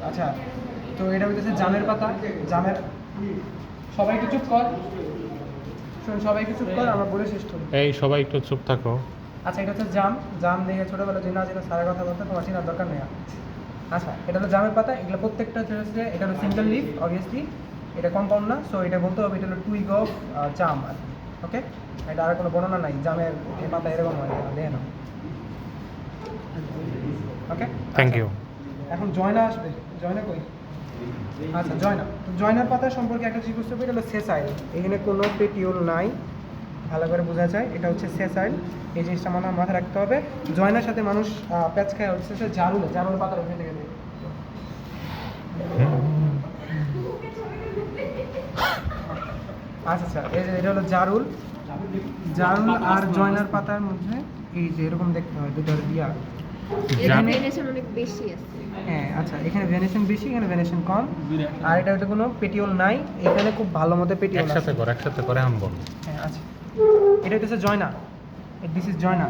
আচ্ছা, তো এটা হইতেছে জামের পাতা। জামের, সবাই একটু চুপ কর, শোন সবাই একটু চুপ কর, আমরা বলে শেষ করি। এই সবাই একটু চুপ থাকো। আচ্ছা, এটা হচ্ছে জাম। জাম দেখে ছোটোবেলা যে না যেটা সারা কথা বলতে তোমার চেনার দরকার নেই। আচ্ছা, এটা হলো জামের পাতা। এগুলো প্রত্যেকটা হচ্ছে, এটা হলো সিঙ্গেল লিফ অবভিয়াসলি, এটা কম্পাউন্ড না, সো এটা বলতে হবে এটা হলো টুইগ অফ জাম আর কি। ওকে, এটা আর কোনো বর্ণনা নাই, জামের এই পাতা এরকম হয়, দেখে নাও। ওকে, থ্যাংক ইউ। এখন জয়না আসবে। জয়না কই? আচ্ছা, জয়না। তো জয়নার পাতা সম্পর্কে একটা জিনিস বুঝতে হবে, এটা হলো সেসাইল। এখানে কোনো পেটিওল নাই, ভালো করে বোঝা যায় এটা হচ্ছে সেসাইল। এই জিনিসটা মাথায় রাখতে হবে। জয়নার সাথে মানুষ প্যাচ খায় হচ্ছে জারুলে, জারুলের পাতার ওখান থেকে দেয়। আচ্ছা আচ্ছা, এই যে এটা হলো জারুল। জারুল আর জয়নার পাতার মধ্যে এই যে এরকম দেখতে হয় দুটোর দিয়া। এখানে ভেরিয়েশন অনেক বেশি আছে। হ্যাঁ, আচ্ছা, এখানে ভেরিয়েশন বেশি, এখানে ভেরিয়েশন কম। আর এটা হচ্ছে কোনো পেটিওল নাই, এখানে খুব ভালো মতো পেটিওল আছে। একসাথে করে আম বল। হ্যাঁ, আচ্ছা, এটা হচ্ছে জয়না। This is জয়না।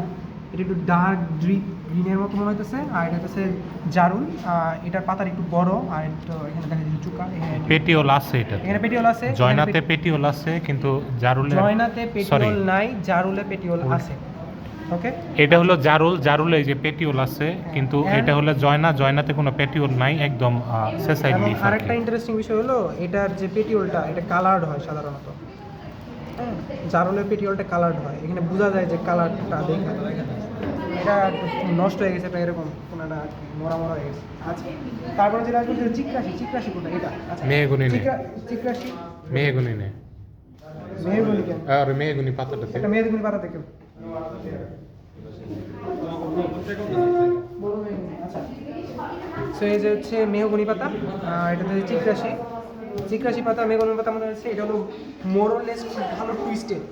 এটা একটু ডার্ক গ্রিনের মতো মনে হইতেছে। আর এটা হচ্ছে জারুল। এটার পাতার একটু বড়, আর একটু এখানে দেখা যাচ্ছে চুকা। পেটিওল আছে এটা। এখানে পেটিওল আছে। জয়নাতে পেটিওল আছে কিন্তু জারুলে জয়নাতে পেটিওল নাই, জারুলে পেটিওল আছে। ওকে, এটা হলো জারুল, জারুলে এই যে পেটিওল আছে, কিন্তু এটা হলো জয়না, জয়নাতে কোনো পেটিওল নাই, একদম সেসাইল এবং লিফ। আরেকটা ইন্টারেস্টিং বিষয় হলো এটার যে পেটিওলটা, এটা কালার্ড হয় সাধারণত। হ্যাঁ, জারুলের পেটিওলটা কালার্ড হয়, এখানে বোঝা যায় যে কালারটা দেখা। এটা নষ্ট হয়ে গেছে, এটা এরকম কোনো একটা মরা মরা হয়ে গেছে। আচ্ছা, তারপরে যেটা আসবে সেটা চিকরাশি। চিকরাশি কোনটা? এটা। আচ্ছা, মেহগনি নে। চিকরাশি, মেহগনি নে। মেহগনি কেন? আর মেহগনি পাতাটা একটা মেহগনি পাতা থেকে। আচ্ছা, সো এই যে হচ্ছে মেহগনি পাতা, এটা হচ্ছে চিকরাশি। চিকরাশি পাতা, মেহগনি পাতা মনে হচ্ছে এটা হলো মোরলেস ভালো টুইস্টেড।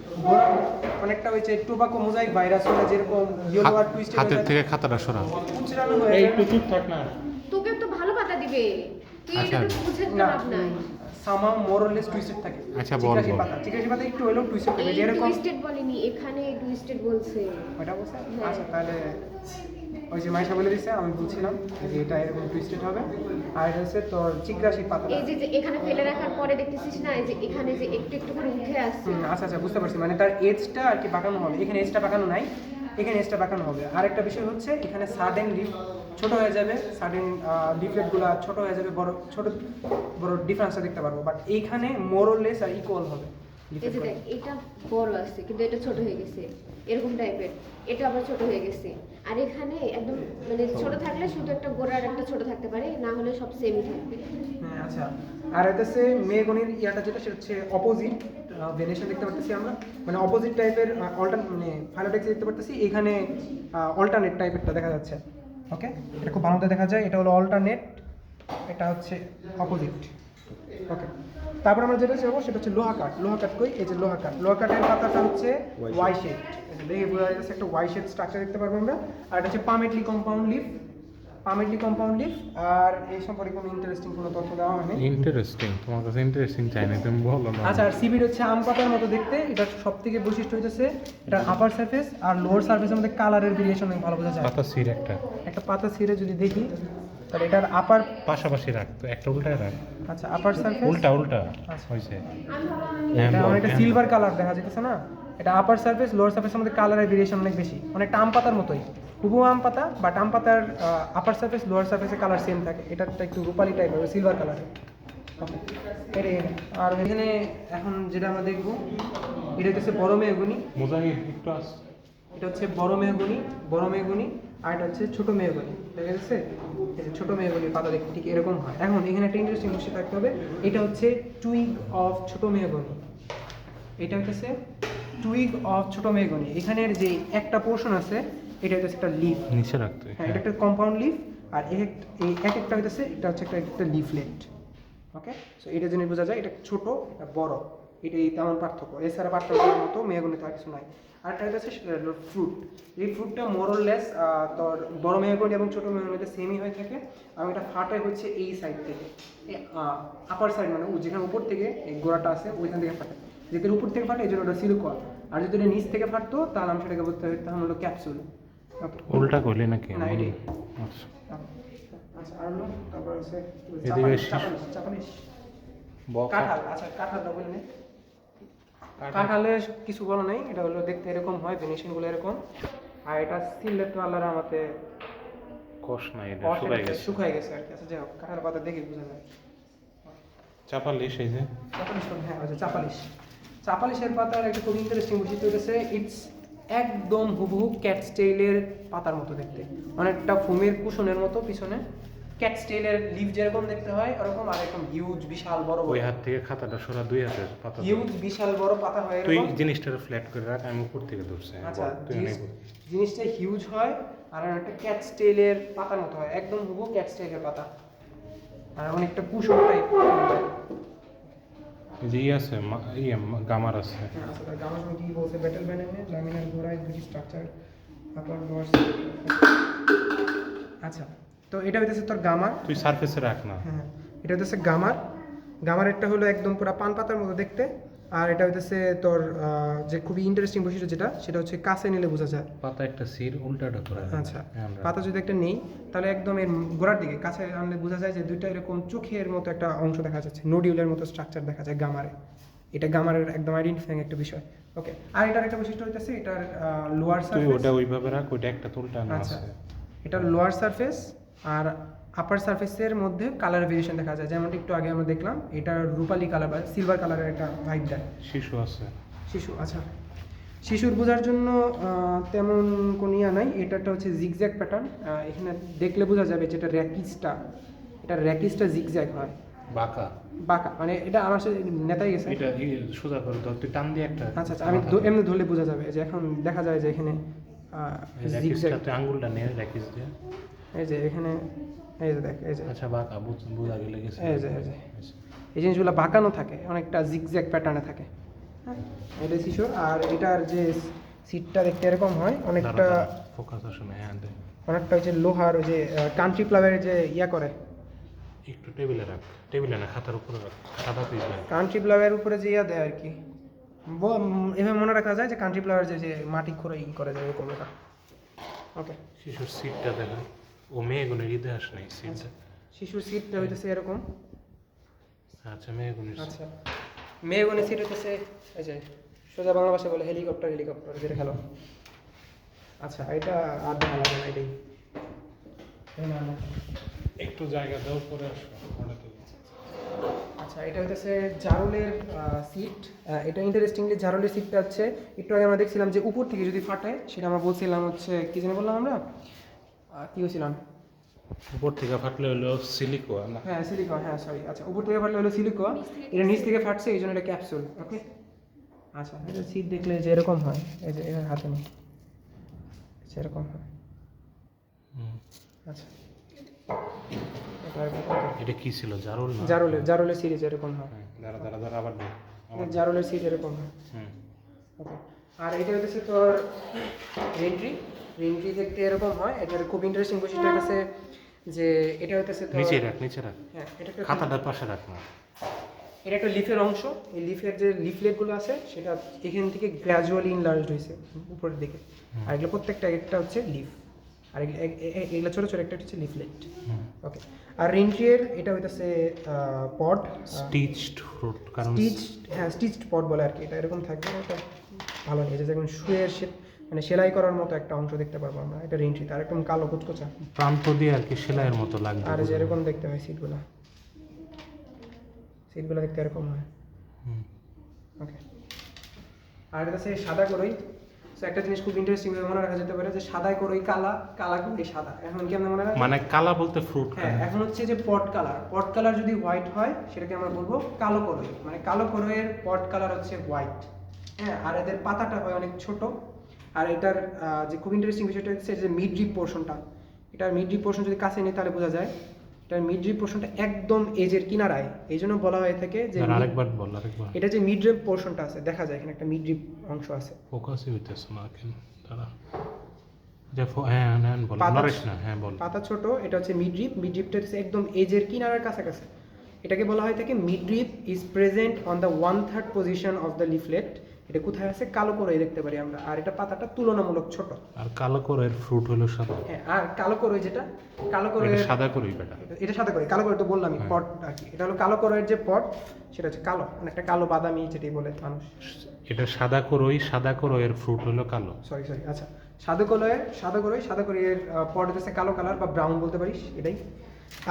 অনেকটা হয়েছে টোবাকো মোজাইক ভাইরাস হলে যেরকম ইয়েলো আর টুইস্টেড হাতের থেকে খাতাটা সরা। উচ্চারণ হয়ে এই যায়। একটু চুপ থাক না। তোকে তো ভালো পাতা দিবে, তুই আচ্ছা। এটা তো বুঝে তো না, লাভ নাই। সামা মোরলেস টুইস্টেড থাকে। আচ্ছা, বল, চিকরাশি বল। পাতা, চিকরাশি পাতা একটু হলেও টুইস্টেড থাকে, এই যেরকম টুইস্টেড বলেনি, এখানে টুইস্টেড বলছে। ওইটা বলছে। হ্যাঁ। আচ্ছা, তাহলে ওই যে মাইশা বলে দিচ্ছে, আমি বলছিলাম যে এটা এরকম টুইস্টেড হবে। আর এটা হচ্ছে তোর চিকরাশি পাতা। এই যে যে এখানে ফেলে রাখার পরে দেখতেছিস না, এই যে এখানে যে একটু একটু করে উঠে আসছে। আচ্ছা আচ্ছা, বুঝতে পারছি, মানে তার এজটা আর কি বাঁকানো হবে। এখানে এজটা বাঁকানো নাই, এখানে এজটা বাঁকানো হবে। আর একটা বিষয় হচ্ছে এখানে সাডেন লিফ ছোট হয়ে যাবে, সাডেন লিফলেটগুলো ছোট হয়ে যাবে, বড় ছোট বড় ডিফারেন্সটা দেখতে পারবো। বাট এইখানে মোরলেস আর ইকুয়াল হবে। এই যে দেখ, এটা বড় আছে কিন্তু এটা ছোট হয়ে গেছে, এরকম টাইপের। এটা আবার ছোট হয়ে গেছে। আর এখানে একদম মানে ছোট থাকলে শুধু একটা গোড়ার একটা ছোট থাকতে পারে, না হলে সব সেমই থাকবে। হ্যাঁ, আচ্ছা, আর এটা হচ্ছে মেহগনির ইয়াটা যেটা, সেটা হচ্ছে অপোজিট ভেরিয়েশন দেখতে পারতেছি আমরা, মানে অপোজিট টাইপের মানে ফাইলোটেক্স দেখতে পারতেছি। এখানে অল্টারনেট টাইপেরটা দেখা যাচ্ছে। ওকে, এটা খুব ভালো মতো দেখা যায়, এটা হলো অল্টারনেট, এটা হচ্ছে অপোজিট। ওকে, তারপর আমরা যেটা যাবো সেটা হচ্ছে লোহা কাঠ। লোহা কাঠ কই? এই যে লোহা কাঠ। লোহা কাঠের পাতাটা হচ্ছে ওয়াই শেড, দেখে বোঝা যাচ্ছে একটা ওয়াই শেড স্ট্রাকচার দেখতে পারবো আমরা। আর এটা হচ্ছে palmately compound leaf. Palmately compound leaf. আর এই সম্পর্কে কোনো ইন্টারেস্টিং কোনো তথ্য দেওয়া হয়নি। ইন্টারেস্টিং, তোমার কাছে ইন্টারেস্টিং চাই না, তুমি বলো না। আচ্ছা, আর সিবিড হচ্ছে আম পাতার মতো দেখতে। এটা সব থেকে বৈশিষ্ট্য হচ্ছে এটা আপার সারফেস আর লোয়ার সারফেসের মধ্যে কালারের ভেরিয়েশন অনেক ভালো বোঝা যায়। পাতা সির একটা একটা পাতা ছিঁড়ে যদি দেখি, তাহলে এটার আপার, পাশাপাশি রাখ, তো একটা উল্টায় রাখ। আচ্ছা, আপার সারফেস উল্টা উল্টা আচ্ছা। হয়েছে। এটা অনেকটা সিলভার কালার দেখা যাচ্ছে না? এটা আপার সারফেস, লোয়ার সারফেসের মধ্যে কালারের ভেরিয়েশন অনেক বেশি, অনেকটা আম পাতার মতোই, হুবহু আম পাতা, বাট আম পাতার আপার সারফেস লোয়ার সারফেসের কালার সেম থাকে। এটাটা একটু রূপালি টাইপের, সিলভার কালারের। ওকে, এটাই। আর এখানে এখন যেটা আমরা দেখবো, এটা হচ্ছে বড় মেহগনি। মুজাহিদ একটু আস। এটা হচ্ছে বড় মেহগনি, বড় মেহগনি। আর এটা হচ্ছে ছোট মেহগনি। দেখা যাচ্ছে এই যে ছোট মেহগনির পাতা দেখতে ঠিক এরকম হয়। এখন এখানে একটা ইন্টারেস্টিং বিষয় থাকতে হবে, এটা হচ্ছে টুইগ অফ ছোট মেহগনি। এটা হচ্ছে টুইগ অফ ছোট মেহগনি। এখানের যে একটা পোর্শন আছে, এটা হচ্ছে একটা লিফ। নিচে রাখতে। হ্যাঁ, এটা একটা কম্পাউন্ড লিফ। আর এই একটা হইতেছে, এটা হচ্ছে একটা লিফলেট। ওকে, সো এটা জন্য বোঝা যায় এটা ছোট, এটা বড়, এটাই তেমন পার্থক্য। এছাড়া পার্থক্যের মতো মেহগনিতে আর কিছু নাই। আর একটা হচ্ছে ফ্রুট। এই ফ্রুটটা মোরলেস তোর বড় মেহগনি এবং ছোট মেহগনিতে সেমই হয়ে থাকে। এবং এটা ফাটে হচ্ছে এই সাইড থেকে, আপার সাইড, মানে যেখানে উপর থেকে এই গোড়াটা আছে ওইখান থেকে ফাটে। যেটা উপর থেকে ফাটে এই জন্য ওটা সিলিকন। আর যদি এটা নিচ থেকে ফাটতো তাহলে আমি সেটাকে বলতে হতো হলো ক্যাপসুল। ওকে, উল্টা করলে নাকি? না, এটাই। আচ্ছা। আচ্ছা আরলো, তারপর আছে এদিকে চাপালিশ বক কাঁঠাল। আচ্ছা কাঁঠালটা বলে নে। কাঁঠালের কিছু বলা নেই, এটা হলো দেখতে এরকম হয়, ফিনিশিংগুলো এরকম। আর এটা সিলেট আল্লাহর রহমতে কষ নাই, এটা কষ শুকাই গেছে। শুকায় গেছে আর কি। আচ্ছা যাই হোক, কাঁঠালের পাতা দেখে বোঝা যায়। চাপালিশ এই যে চাপালিশ কোন? হ্যাঁ আচ্ছা চাপালিশ। চাপালিশের পাতার একটা খুব ইন্টারেস্টিং বৈশিষ্ট্য হচ্ছে ইটস একদম হুবহু ক্যাট স্টেইলের পাতার মতো দেখতে, অনেকটা ফুমের কুশনের মতো পিছনে ক্যাট স্টেইলের লিফ যেরকম দেখতে হয় ওরকম, আর এরকম হিউজ বিশাল বড় ওই হাত থেকে খাতাটা সরা, দুই হাতের পাতা। হিউজ বিশাল বড় পাতা হয় তুই এরকম। জিনিসটা ফ্ল্যাট করে রাখ, আমি উপর থেকে ধরছি। আচ্ছা তুই অনেক জিনিসটা হিউজ হয় আর একটা ক্যাট স্টেইলের পাতার মতো হয়, একদম হুবহু ক্যাট স্টেইলের পাতা, আর অনেকটা কুশন টাইপ। যে আছে গামার আছে। আচ্ছা তার গামার সময় কি বলছে? ব্যাটেল ব্যানেনে লামিনার গোড়ায় দুটি স্ট্রাকচার আপার লোয়ার। আচ্ছা তো এটা হইতেছে তোর গামার। তুই সারফেসে রাখ না। হ্যাঁ এটা হইতেছে গামার। গামারেরটা হলো একদম পুরো পান পাতার মতো দেখতে, আর এটা হইতেছে তোর যে খুবই ইন্টারেস্টিং বৈশিষ্ট্য যেটা, সেটা হচ্ছে কাছে নিলে বোঝা যায়। পাতা একটা সির উল্টাটা করে। আচ্ছা পাতা যদি একটা নেই তাহলে একদম এর গোড়ার দিকে কাছে আনলে বোঝা যায় যে দুইটা এরকম চোখের মতো একটা অংশ দেখা যাচ্ছে, নোডিউলের মতো স্ট্রাকচার দেখা যায় গামারে। এটা গামারের একদম আইডেন্টিফাইং একটা বিষয়। ওকে, আর এটার একটা বৈশিষ্ট্য হইতেছে এটার লোয়ার তুই সারফেস। ওটা ওইভাবে রাখ, ওইটা একটা উল্টানো আচ্ছা আছে। এটার লোয়ার সারফেস আর আপার সারফেসের মধ্যে কালার ভেরিয়েশন দেখা যায়, যেমনটা একটু আগে আমরা দেখলাম এটা রূপালি কালার বা সিলভার কালারের একটা ভাইব দেয়। শিশু আছে। শিশু, আচ্ছা শিশুর বোঝার জন্য তেমন কোনো ইয়া নাই। এটাটা হচ্ছে জিগজ্যাগ প্যাটার্ন, এখানে দেখলে বোঝা যাবে যেটা র্যাকিসটা, এটা র্যাকিসটা জিগজ্যাগ হয়, বাঁকা বাঁকা, মানে এটা আমার সাথে নেতাই গেছে। এটা সোজা করে ধর, তুই টান দিয়ে একটা। আচ্ছা আচ্ছা আমি এমনি ধরলে বোঝা যাবে যে এখন দেখা যায় যে এখানে জিগজ্যাগ। তুই আঙ্গুলটা নিয়ে রাখিস দিয়ে। এই যে এখানে এই যে দেখ, এই যে আচ্ছা বাঁকা বোঝা গেলে গেছে। এই যে এই জিনিসগুলো বাঁকানো থাকে, অনেকটা জিগজ্যাগ প্যাটার্নে থাকে। হ্যাঁ এটা শিশু। আর এটার যে সিটটা দেখতে এরকম হয় অনেকটা, ফোকাস আসে না। হ্যাঁ দে অনেকটা ওই যে লোহার ওই যে কান্ট্রি প্লাবের যে ইয়া করে, একটু টেবিলে রাখ, টেবিলে না খাতার উপরে রাখ, খাতা পিস না। কান্ট্রি প্লাবের উপরে যে ইয়া দেয় আর কি, এভাবে মনে রাখা যায় যে কান্ট্রি প্লাবের যে মাটি খোঁড়া ই করে যায় এরকম এটা। ওকে, শিশুর সিটটা দেখা, ও মেয়েগুনের ইতিহাস নেই সিটটা। শিশুর সিটটা হইতেছে এরকম। আচ্ছা মেয়েগুনের। আচ্ছা মেয়েগুনের সিট হইতেছে এই যে সোজা বাংলা ভাষায় বলে হেলিকপ্টার, হেলিকপ্টার যেটা খেলো। আচ্ছা এটা আর দেখা লাগে না, এটাই একটু জায়গা দাও, পরে আসো। আচ্ছা এটা হইতেছে জারুলের সিট। এটা ইন্টারেস্টিংলি জারুলের সিটটা হচ্ছে একটু আগে আমরা দেখছিলাম যে উপর থেকে যদি ফাটে, সেটা আমরা বলছিলাম হচ্ছে কি জানি বললাম আমরা, কি বলছিলাম? উপর থেকে ফাটলে হলো সিলিকোয়া না? হ্যাঁ সিলিকন, হ্যাঁ সরি। আচ্ছা উপর থেকে ফাটলে হলো সিলিকন, এটা নিচ থেকে ফাটছে এই জন্য এটা ক্যাপসুল। ওকে আচ্ছা এটা সিট দেখলে যে এরকম হয়, এই যে এর হাতে নেই সেরকম হয়। আচ্ছা এটা কি ছিল? জারুল না? জারুলের সিরিজ এরকম হয়। দাঁড়া দাঁড়া দাঁড়া, আবার দে। জারুলের সিট এরকম হয়। হুম। ওকে, আর এটা হচ্ছে তোর রেন্ট্রি। রেন্ট্রি দেখতে এরকম হয়। এটার খুব ইন্টারেস্টিং বৈশিষ্ট্য হচ্ছে যে এটা হচ্ছে তোর নিচে রাখ, নিচে রাখ। হ্যাঁ এটা একটা খাতাটার পাশে রাখ না। এটা একটা লিফের অংশ। এই লিফের যে লিফলেটগুলো আছে সেটা এখান থেকে গ্র্যাজুয়ালি ইনলার্জড হয়েছে উপরের দিকে, আর এগুলো প্রত্যেকটা একটা হচ্ছে লিফ, আর এগুলো ছোটো ছোটো একটা হচ্ছে লিফলেট। ওকে, আর রেন্ট্রিয়ের এটা হইতেছে পড, স্টিচড ফ্রুট, কারণ হ্যাঁ স্টিচড পড বলে আর কি। এটা এরকম থাকবে, এটা ভালো নিয়েছে যেমন শুয়ের মানে সেলাই করার মতো একটা অংশ দেখতে পারবো আমরা। এটা রেন্ট্রি, তার একদম কালো কুচকোচা, প্রান্ত দিয়ে আর কি সেলাইয়ের মতো লাগবে। আর যে এরকম দেখতে হয় সিটগুলো, সিটগুলো দেখতে এরকম হয়। ওকে, আর এটা হচ্ছে সাদা করই। তো একটা জিনিস খুব ইন্টারেস্টিং ভাবে মনে রাখা যেতে পারে যে সাদা করই কালা, কালা করই সাদা। এখন কি আমরা মনে রাখি? মানে কালা বলতে ফ্রুট। হ্যাঁ এখন হচ্ছে যে পট কালার, পট কালার যদি হোয়াইট হয় সেটাকে আমরা বলবো কালো করই, মানে কালো করইয়ের পট কালার হচ্ছে হোয়াইট। হ্যাঁ, আর এদের পাতাটা হয় অনেক ছোট। আর এটার যে খুব ইন্টারেস্টিং বিষয়টা হচ্ছে যে মিড ড্রিপ পোর্শনটা, এটার মিড ড্রিপ পোর্শন যদি কাছে নিই তাহলে বোঝা যায় এটার মিড ড্রিপ পোর্শনটা একদম এজের কিনারায়। এই জন্য বলা হয়ে থাকে যে আরেকবার বল, আরেকবার। এটা যে মিড ড্রিপ পোর্শনটা আছে দেখা যায় এখানে একটা মিড ড্রিপ অংশ আছে। ফোকাসই হইতেছে না কেন? দাঁড়া, হ্যাঁ হ্যাঁ বল, নরেশ না, হ্যাঁ বল। পাতা ছোট, এটা হচ্ছে মিড ড্রিপ। মিড ড্রিপটা হচ্ছে একদম এজের কিনারার কাছাকাছি। এটাকে বলা হয় থাকে mid drip is present on the 1/3 position of the leaflet. এটা এটা কোথায় আছে? কালো করই দেখতে পারি আমরা, আর এটা পাতাটা তুলনামূলক ছোট। আর কালো করইয়ের ফ্রুট হলো সাদা। হ্যাঁ, আর কালো করই যেটা, কালো করই এটা সাদা করই বেটা। এটা সাদা করই, কালো করই তো বললামই, হ্যাঁ। পট আর কি। এটা হলো কালো করইয়ের যে পট, সেটা হচ্ছে কালো, মানে একটা কালো বাদামি যেটাই বলে মানুষ। এটা সাদা করইয়ের ফ্রুট হলো কালো। সরি, আচ্ছা, সাদা করইয়ের পট হচ্ছে কালো কালার বা ব্রাউন বলতে পারিস, এটাই।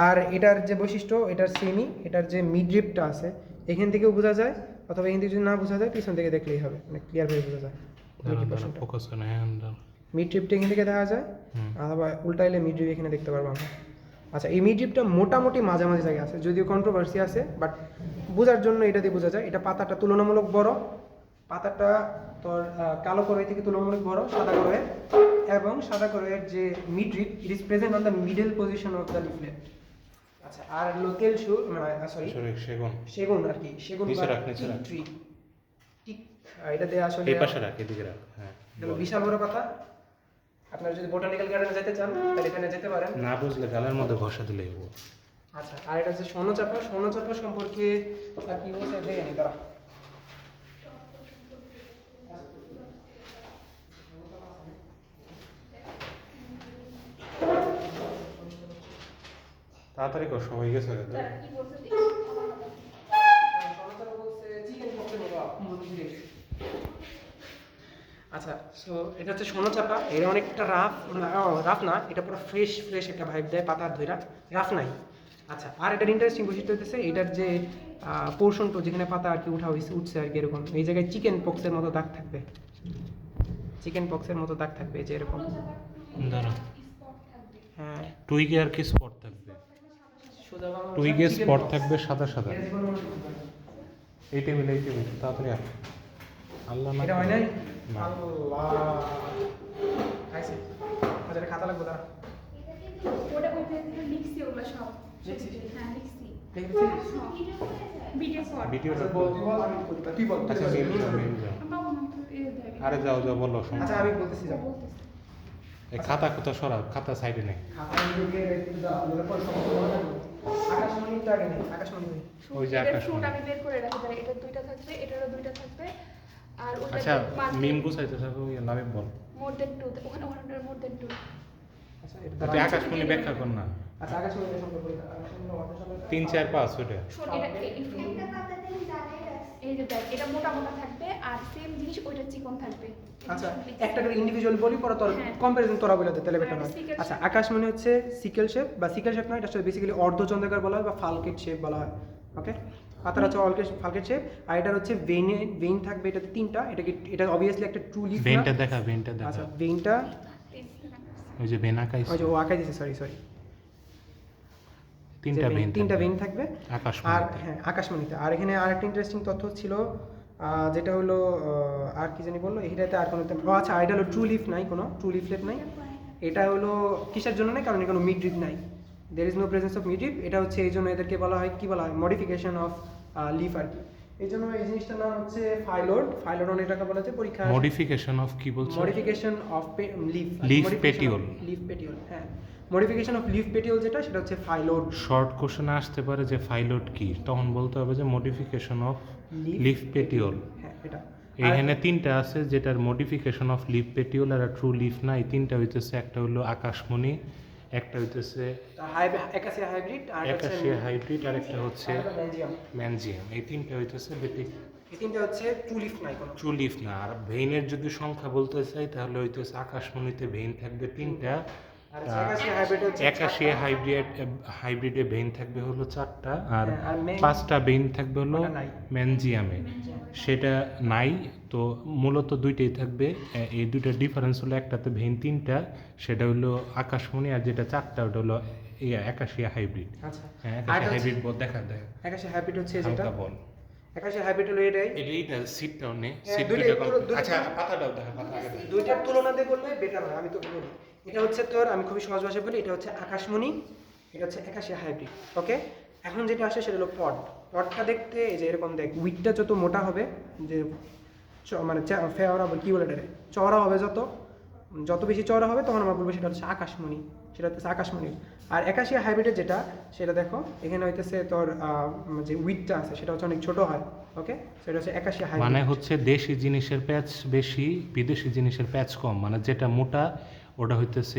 আর এটার যে বৈশিষ্ট্য, এটার সেমি, এটার যে মিডরিপটা আছে এখান থেকেও বোঝা যায়, অথবা এখান থেকে যদি না বোঝা যায় পিছন থেকে দেখলেই হবে, মানে ক্লিয়ার ভাবে বোঝা যায়। ফোকাস করে হ্যাঁ। মিডরিপটা এখান থেকে দেখা যায়, হুম। অথবা উল্টাইলে মিডরিপ এখানে দেখতে পারবো আমরা। আচ্ছা, এই মিডরিপটা মোটামুটি মাঝামাঝি জায়গায় আছে, যদিও কন্ট্রোভার্সি আছে, বাট বোঝার জন্য এটা দিয়ে বোঝা যায়। এটা পাতাটা তুলনামূলক বড়, পাতাটা তোর কালো করই থেকে তুলনামূলক বড় সাদা করই, এবং সাদা করইয়ের যে midrib, it is present on the middle position of the leaflet. আচ্ছা, আর লোকেল সরি সেগুন আর কি, সেগুন নিচে রাখ, নিচে রাখ। ট্রি, টিক, এটা দিয়ে আসলে এই পাশে রাখ, এদিকে রাখ। হ্যাঁ, এটা বিশাল বড় কথা। আপনারা যদি বোটানিক্যাল গার্ডেনে যেতে চান তাহলে এখানে যেতে পারেন। না বুঝলে গালের মধ্যে ঘষা দিলেই হবো। আচ্ছা, আর এটা যে স্বর্ণচাপা সম্পর্কে আর কি বলছে দেখে নি তারা। তাড়াতাড়ি কর, সময় গেছে। আচ্ছা, সো এটা হচ্ছে স্বর্ণচাপা। এটা অনেকটা রাফ না, এটা পুরো ফ্রেশ একটা ভাইব দেয়, পাতার ধইরা রাফ নাই। আচ্ছা, আর এটার ইন্টারেস্টিং বৈশিষ্ট্য হচ্ছে এটার যে পোর্শনটা যেখানে পাতা আর কি উঠছে আর কি, এরকম এই জায়গায় চিকেন পক্সের মতো দাগ থাকবে, এই যে এরকম। দাঁড়া, হ্যাঁ, টুইগে আর কি স্পট থাকবে, টুইগে স্পট থাকবে সাদা সাদা। এই টেবিল তাড়াতাড়ি আয়। আল্লাহ না এটা হয় নাই। না। আল্লাহ, আইছে। আচ্ছা, এটা খাতা লাগবে দাঁড়া। ওটা ওইটা লিখছি ওগুলো সব। লিখছিস? হ্যাঁ লিখছি। দেখেছিস? Video call. ভিডিওটা আচ্ছা, তুই বল, আমি করি। তুই বল। আচ্ছা, মেল যাও। বাবু না তো এ দেখ। আরে যাও বলো। আচ্ছা, আমি বলতেছি যাও। এই খাতা সরাও, খাতা সাইডে নেই। খাতা লিখে রেখে দাও, ওদের পর সব মনে রাখবো। আকাশমণিটা আগে নেই, আকাশমণি নেই। ওই যে এটার আকাশ ফ্রুট মণি। আমি বের করে রাখি, তাহলে এটা দুইটা থাকবে, এটারও দুইটা থাকবে। আর ওটা আচ্ছা, মিম গুছাইতে থাকো, নামে বল। মোর দেন 2, ওখানে মোর দেন 2। আচ্ছা, এটা তুই দাঁড়া। আকাশমণি ব্যাখ্যা কর না। আচ্ছা, আকাশমণিটা সম্পর্কে বলি। আকাশমণি ওয়াটার সম্পর্কে 3 4 5 ওটা। শোন, এটা এই যে দেখ, এটা মোটা থাকবে, আর সেম জিনিস ওইটা চিকন থাকবে। আচ্ছা, একটা করে ইন্ডিভিজুয়াল বলি, পরে তোর হ্যাঁ। কম্পারিজন তোরা বলে দে, তাহলে বেটার হয়। হ্যাঁ, sickle আচ্ছা, shape। আকাশমণি হচ্ছে সিকেল শেপ, বা সিকেল শেপ নয়, এটা হচ্ছে বেসিক্যালি অর্ধচন্দ্রাকার বলা হয় বা ফালকেট শেপ বলা হয়। ওকে, পাতার হচ্ছে ফালকেট শেপ, আর এটা হচ্ছে ভেইন থাকবে এটাতে 3টা। এটা অবভিয়াসলি একটা ট্রু লিফ। ভেনটা দেখা। আচ্ছা, ভেইনটা ওই যে ভেন আঁকাইছে। ওই যে ও আঁকাই দিয়েছে, সরি। 3টা ভেন। 3টা ভেইন থাকবে। আর আকাশমণিতে। হ্যাঁ, আকাশমণিতে। আর এখানে আরেকটা ইন্টারেস্টিং তথ্য ছিল, যেটা হলো আর কি জানি বললো এটাতে, আর কোনো আচ্ছা, এটা হলো ট্রু লিফ নাই, কোনো ট্রু লিফলেট নাই। এটা হলো কিসের জন্য নাই? কারণ কোনো মিডরিপ নাই, there is no presence of midrib. এটা হচ্ছে এই জন্য এদেরকে বলা হয়, কি বলা হয়, মডিফিকেশন অফ লিফ আর কি। এই জন্য এই জিনিসটার নাম হচ্ছে ফাইলোড এটাকে বলা হচ্ছে পরীক্ষা। মডিফিকেশন অফ কি বলছো? Modification of leaf petiole. হ্যাঁ, মডিফিকেশন অফ লিফ পেটিওল যেটা, সেটা হচ্ছে ফাইলোড। শর্ট কোশ্চেনে আসতে পারে যে ফাইলোড কি, তখন বলতে হবে যে মডিফিকেশন অফ লিফ পেটিওল। হ্যাঁ, এটা এইখানে 3টা আছে, যেটার মডিফিকেশন অফ লিফ পেটিওল আর ট্রু লিফ না। এই 3টা হইতেছে, একটা হলো আকাশমণি, একটা হইতেছে একাসিয়া হাইব্রিড, আর একাশিয়া হাইব্রিড, আর একটা হচ্ছে ম্যানজিয়াম। ম্যানজিয়াম। এই 3টা হইতেছে বেটিক এই 3টা হচ্ছে ট্রু লিফ নাই কোনো। ট্রু লিফ না। আর ভেইনের যদি সংখ্যা বলতে চাই তাহলে হইতেছে আকাশমণিতে ভেইন থাকবে 3টা, আর একাসিয়া হাইব্রিড হচ্ছে একাশিয়া হাইব্রিডে ভেইন থাকবে হলো 4টা, আর হ্যাঁ, আর 5টা ভেইন থাকবে হলো ওটা নাই। ম্যানজিয়ামে, সেটা নাই। তো মূলত 2টাই থাকবে। এই 2টার ডিফারেন্স হলো, একটাতে ভেইন 3টা, সেটা হলো আকাশমণি, আর যেটা 4টা ওটা হলো একাশিয়া হাইব্রিড। আচ্ছা, হ্যাঁ, আর একাশিয়া হচ্ছে- হাইব্রিড বল, দেখা দেয় একাশিয়া হাইব্রিড হচ্ছে যেটা, হালকা বল। একাশিয়া হাইব্রিড হলো এটাই। এইটা সিটটাও নেই, হ্যাঁ, সিট দুইটাই দুইটা দুইটা- আচ্ছা, পাতাটাও দেখা, পাতা আগে দেখা। দুইটার তুলনা দিয়ে বললে বেটার হয়, আমি তোকে বলি। এটা হচ্ছে তোর, আমি খুবই সহজ ভাষায় বলি, এটা হচ্ছে আকাশমণি, এটা হচ্ছে একাশিয়া হাইব্রিড। ওকে, এখন যেটা আসে সেটা হলো পটটা দেখতে এই যে এরকম দেখ, উইটটা যত মোটা হবে, যে মানে ফেওরা কি বলে এটারে, চওড়া হবে, যত বেশি চওড়া হবে তখন আমরা বলবো সেটা হচ্ছে আকাশমণি। সেটা হচ্ছে আকাশমণি। আর একাশিয়া হাইব্রিডের যেটা সেটা দেখো এখানে হইতেছে তোর যে উইথটা আছে সেটা হচ্ছে অনেক ছোট হয়। ওকে, সেটা হচ্ছে একাশিয়া মানে হাইব্রিড। হচ্ছে দেশি জিনিসের প্যাচ বেশি, বিদেশি জিনিসের প্যাচ কম, মানে যেটা মোটা ওটা হইতেছে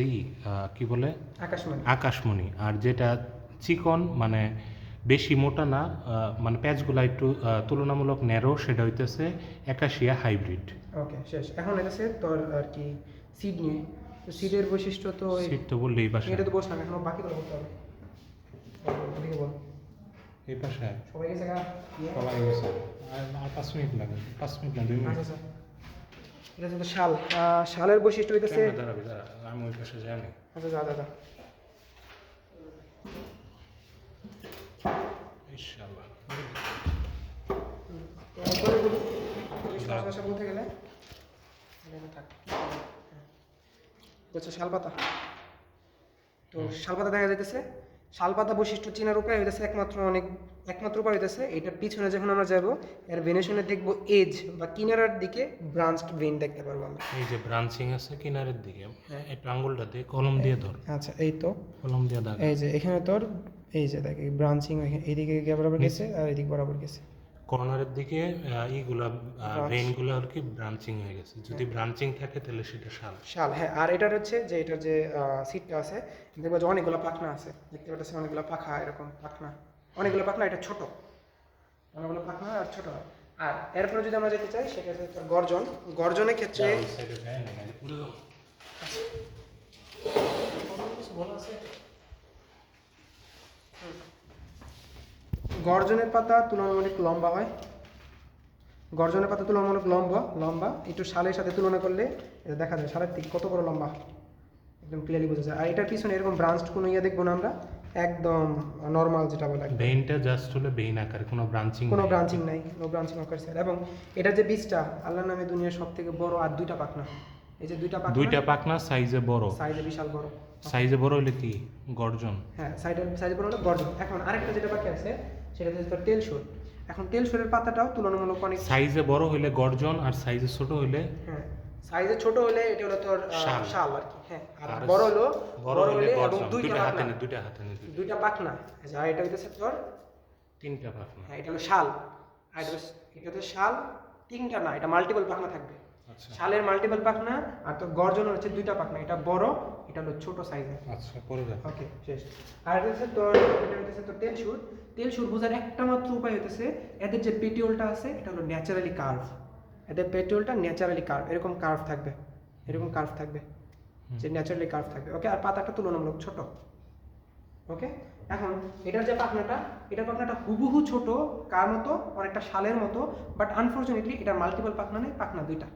কি বলে আকাশমণি। আকাশমণি, আর যেটা চিকন মানে বেশি মোটা না, মানে প্যাচগুলো একটু তুলনামূলক ন্যারো, সেটা হইতেছে একাশিয়া হাইব্রিড। ওকে, শেষ। এখন হইতেছে তোর আর কি সিড নিয়ে। তো সিডের বৈশিষ্ট্য তো সিট তো বললেই পাশে, এটা তো বসলাম, এখনো বাকি তো বলতে হবে। ওদিকে বল। এই পাশে সবাই গেছে গা? সবাই গেছে, আর 5 মিনিট লাগে, 5 মিনিট না 2 মিনিট। আচ্ছা, এটা হচ্ছে শাল। শালের বৈশিষ্ট্য হইতেছে, দাঁড়াবি, দাঁড়া, আমি ওই পাশে জানি। আচ্ছা যা দাদা। ইনশাআল্লাহ। একবারে বলি, সমস্যা বলতে গেলে এখানে থাক। হচ্ছে শালপাতা। তো শালপাতা দেখা যাইতেছে, শালপাতা বৈশিষ্ট্য চেনার উপায় হইতেছে একমাত্র উপায় হইতেছে এটার পিছনে যখন আমরা যাব এর ভেনেশনে দেখবো এজ বা কিনারার দিকে ব্রাঞ্চড ভেন দেখতে পারবো আমরা। এই যে ব্রাঞ্চিং আছে কিনারের দিকে, হ্যাঁ। একটু আঙ্গুলটা দিয়ে কলম দিয়ে ধর, আচ্ছা, এই তো কলম দিয়ে দাগ। এই যে এখানে তোর এই যে দেখ ব্রাঞ্চিং এইদিকে বরাবর গেছে আর এইদিকে বরাবর গেছে। কর্নারের দিকে এইগুলা ভেইনগুলো আর কি ব্রাঞ্চিং হয়ে গেছে, যদি ব্রাঞ্চিং থাকে তাহলে সেটা শাল। শাল, হ্যাঁ। আর এটার হচ্ছে যে এটার যে সিটটা আছে দেখবো যে অনেকগুলো পাখনা আছে, দেখতে পাচ্ছি অনেকগুলো পাখা, এরকম পাখনা, অনেকগুলো পাখনা, এটা ছোট, অনেকগুলো পাখনা আর ছোট। আর এরপরে যদি আমরা যেতে চাই সেটা হচ্ছে তোর গর্জন। গর্জনের ক্ষেত্রে গর্জনের পাতা তুলনামূলক লম্বা হয়, গর্জনের পাতা তুলনামূলক লম্বা একটু শালের সাথে তুলনা করলে এটা দেখা যায় শালের থেকে কত বড় লম্বা, একদম ক্লিয়ারলি বোঝা যায়। আর এটার পিছনে এরকম ব্রাঞ্চড কোনো ইয়ে দেখবো না আমরা, একদম নর্মাল যেটা বলে ভেইনটা জাস্ট হলো ভেইন আকার, কোনো ব্রাঞ্চিং কোনো ব্রাঞ্চিং নাই, নো ব্রাঞ্চিং অকার স্যার। এবং এটার যে বীজটা আল্লাহর নামে দুনিয়ার সব থেকে বড়, আর দুইটা পাখনা, এই যে দুইটা পাখনা সাইজে বড়, সাইজে বিশাল বড়। সাইজে বড় হলে কি গর্জন? হ্যাঁ, সাইজে বড় হলো গর্জন। এখন আরেকটা যেটা বাকি আছে সেটা হচ্ছে তোর তেল সুর। এখন তেল সুরের পাতাটাও তুলনামূলক অনেক, সাইজে বড় হইলে গর্জন, আর সাইজে ছোট হইলে হ্যাঁ সাইজে ছোট হলে এটা হলো তোর শাল আর কি, হ্যাঁ। আর আর বড় হলো এবং গর্জন। দুইটা পাখনা, দুইটা হাতে নে, দুইটা পাখনা। আর এটা হইতেছে তোর 3টা পাখনা। হ্যাঁ, এটা হলো শাল। আর এটা হচ্ছে শাল, 3টা না, এটা মাল্টিপল পাখনা থাকবে। আচ্ছা শালের মাল্টিপল পাখনা। আর তোর গর্জন হচ্ছে 2টা পাখনা, এটা বড়, এটা হলো ছোট সাইজের। আচ্ছা, পরে যা। ওকে, শেষ। আর এটা হচ্ছে তোর তেল সুর। তেল সুর বোঝার একটা মাত্র উপায় হইতেছে এদের যে পেটিওলটা আছে এটা হলো ন্যাচারালি কার্ভ। এদের পেটিওলটা ন্যাচারালি কার্ভ, এরকম কার্ভ থাকবে, এরকম কার্ভ থাকবে, যে ন্যাচারালি কার্ভ থাকবে। ওকে, আর পাতাটা তুলনামূলক ছোট। ওকে, এখন এটার যে পাখনাটা, এটার পাখনাটা হুবহু ছোট, কার মতো, অনেকটা শালের মতো, বাট আনফরচুনেটলি এটা মাল্টিপল পাখনা নেই, পাখনা দুইটা।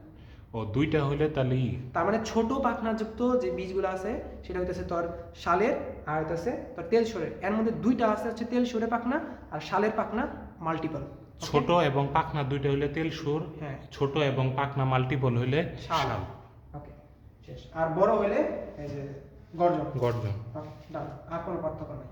ও, দুইটা হইলে তাহলে তার মানে ছোট পাখনাযুক্ত যে বীজগুলো আছে সেটা হইতেছে তোর শালের আর হইতেছে তোর তেল সুরের। এর মধ্যে দুইটা আছে হচ্ছে তেল সুরের পাখনা, আর শালের পাখনা মাল্টিপল। ছোট এবং পাখনা দুইটা হইলে তেল সুর, হ্যাঁ। ছোট এবং পাখনা মাল্টিপল হইলে শাল। শাল। ওকে, শেষ। আর বড় হইলে এই যে গর্জন। গর্জন। ওকে, ডান। আর কোনো পার্থক্য নেই।